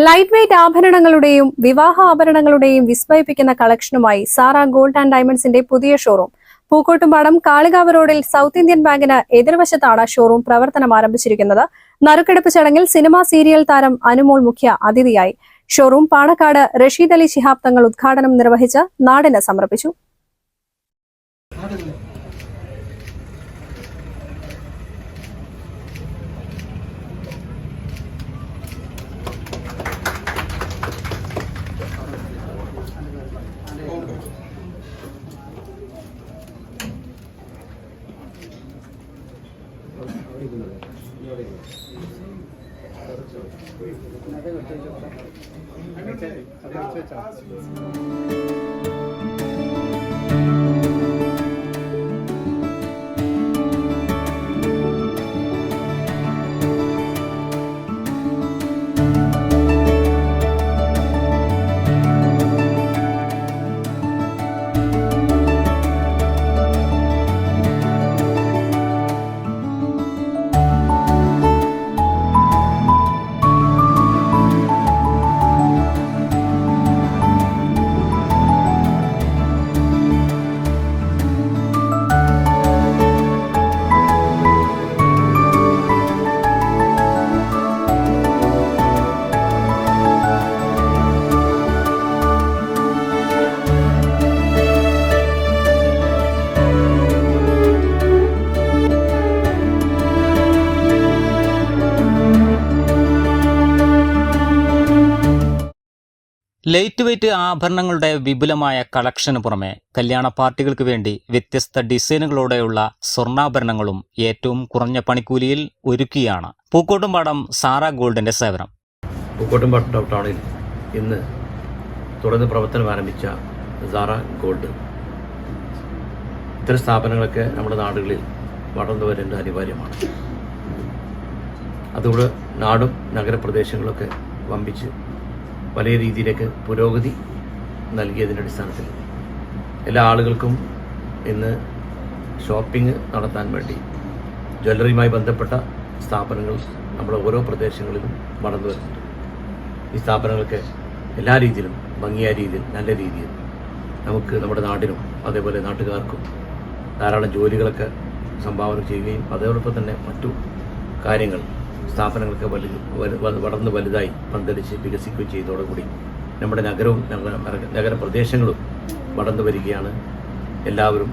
Light weight ആഭരണങ്ങളുടെയും വിവാഹ ആഭരണങ്ങളുടെയും വിസ്മയിപ്പിക്കുന്ന കളക്ഷനുമായി Sara gold and ഡയമണ്ട്സിന്റെ പുതിയ showroom Pookkottumpadam Kalikavu റോഡിൽ സൗത്ത് ഇന്ത്യൻ ബാങ്കിന് എതിർവശത്താണ് ഷോറൂം പ്രവർത്തനം ആരംഭിച്ചിരിക്കുന്നത്. നറുക്കെടുപ്പ് ചടങ്ങിൽ സിനിമാ സീരിയൽ താരം അനുമോൾ മുഖ്യ അതിഥിയായി. ഷോറൂം പാണക്കാട് റഷീദ് അലി ശിഹാബ് തങ്ങൾ ഉദ്ഘാടനം നിർവഹിച്ച് നാടിന് സമർപ്പിച്ചു. ലൈറ്റ് വെയ്റ്റ് ആഭരണങ്ങളുടെ വിപുലമായ കളക്ഷന് പുറമെ കല്യാണ പാർട്ടികൾക്ക് വേണ്ടി വ്യത്യസ്ത ഡിസൈനുകളോടെയുള്ള സ്വർണ്ണാഭരണങ്ങളും ഏറ്റവും കുറഞ്ഞ പണിക്കൂലിയിൽ ഒരുക്കിയാണ് പൂക്കോട്ടുംപാടം സാറ ഗോൾഡിന്റെ സേവനം. പൂക്കോട്ടുംപാടം ടൗണിൽ ഇന്ന് തുറന്ന് പ്രവർത്തനം ആരംഭിച്ച സാറ ഗോൾഡ്, ഇത്തരം സ്ഥാപനങ്ങളൊക്കെ നമ്മുടെ നാടുകളിൽ വളർന്നു വരേണ്ടത് അനിവാര്യമാണ്. അതുകൊണ്ട് നാടും നഗരപ്രദേശങ്ങളൊക്കെ വമ്പിച്ച് വലിയ രീതിയിലേക്ക് പുരോഗതി നൽകിയതിൻ്റെ അടിസ്ഥാനത്തിൽ എല്ലാ ആളുകൾക്കും ഇന്ന് ഷോപ്പിംഗ് നടത്താൻ വേണ്ടി ജ്വല്ലറിയുമായി ബന്ധപ്പെട്ട സ്ഥാപനങ്ങൾ നമ്മുടെ ഓരോ പ്രദേശങ്ങളിലും വളർന്നു വരുന്നുണ്ട്. ഈ സ്ഥാപനങ്ങൾക്ക് എല്ലാ രീതിയിലും ഭംഗിയായ രീതിയിൽ നല്ല രീതിയിൽ നമുക്ക് നമ്മുടെ നാടിനും അതേപോലെ നാട്ടുകാർക്കും ധാരാളം ജോലികളൊക്കെ സംഭാവന ചെയ്യുകയും അതോടൊപ്പം തന്നെ മറ്റു കാര്യങ്ങൾ സ്ഥാപനങ്ങൾക്ക് വളർന്ന് വലുതായി പന്തലിച്ച് വികസിക്കുകയും ചെയ്തതോടുകൂടി നമ്മുടെ നഗരവും നഗരപ്രദേശങ്ങളും വളർന്നു വരികയാണ്. എല്ലാവരും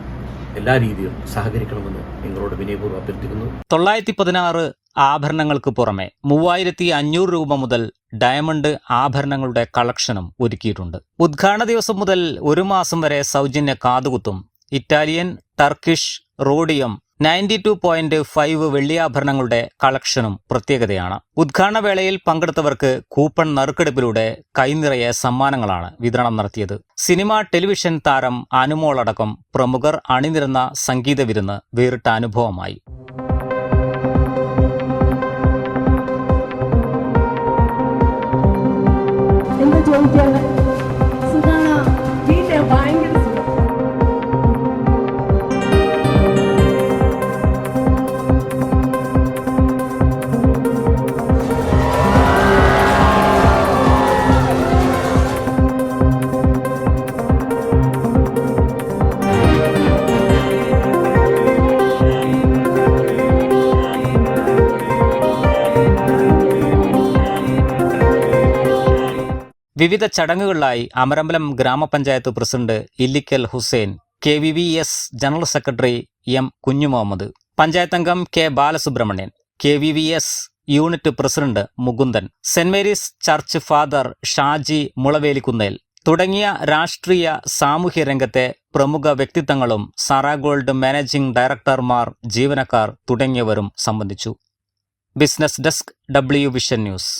എല്ലാ രീതിയിലും സഹകരിക്കണമെന്ന് നിങ്ങളോട് വിനയപൂർവ്വം അഭ്യർത്ഥിക്കുന്നു. 916 ആഭരണങ്ങൾക്ക് പുറമെ 3500 രൂപ മുതൽ ഡയമണ്ട് ആഭരണങ്ങളുടെ കളക്ഷനും ഒരുക്കിയിട്ടുണ്ട്. ഉദ്ഘാടന ദിവസം മുതൽ 1 മാസം വരെ സൗജന്യ കാതുകുത്തും ഇറ്റാലിയൻ, ടർക്കിഷ്, റോഡിയം 92.5 വെള്ളിയാഭരണങ്ങളുടെ കളക്ഷനും പ്രത്യേകതയാണ്. ഉദ്ഘാടന വേളയിൽ പങ്കെടുത്തവർക്ക് കൂപ്പൺ നറുക്കെടുപ്പിലൂടെ കൈനിറയെ സമ്മാനങ്ങളാണ് വിതരണം നടത്തിയത്. സിനിമ, ടെലിവിഷൻ താരം അനുമോൾ അടക്കം പ്രമുഖർ അണിനിരന്ന സംഗീത വിരുന്ന് വേറിട്ട അനുഭവമായി. വിവിധ ചടങ്ങുകളിലായി Amarambalam grama panchayat president Illikkal Hussain, KVVS general secretary M Kunjumuhammad, panchayat അംഗം K Balasubramanian, KVVS unit president Mukundan, Saint Mary's church father Shaji Mulavelikkunnel തുടങ്ങിയ രാഷ്ട്രീയ സാമൂഹ്യ രംഗത്തെ പ്രമുഖ വ്യക്തിത്വങ്ങളും സാറ ഗോൾഡ് മാനേജിംഗ് ഡയറക്ടർമാർ, ജീവനക്കാർ തുടങ്ങിയവരും സംബന്ധിച്ചു. Business desk, W vision news.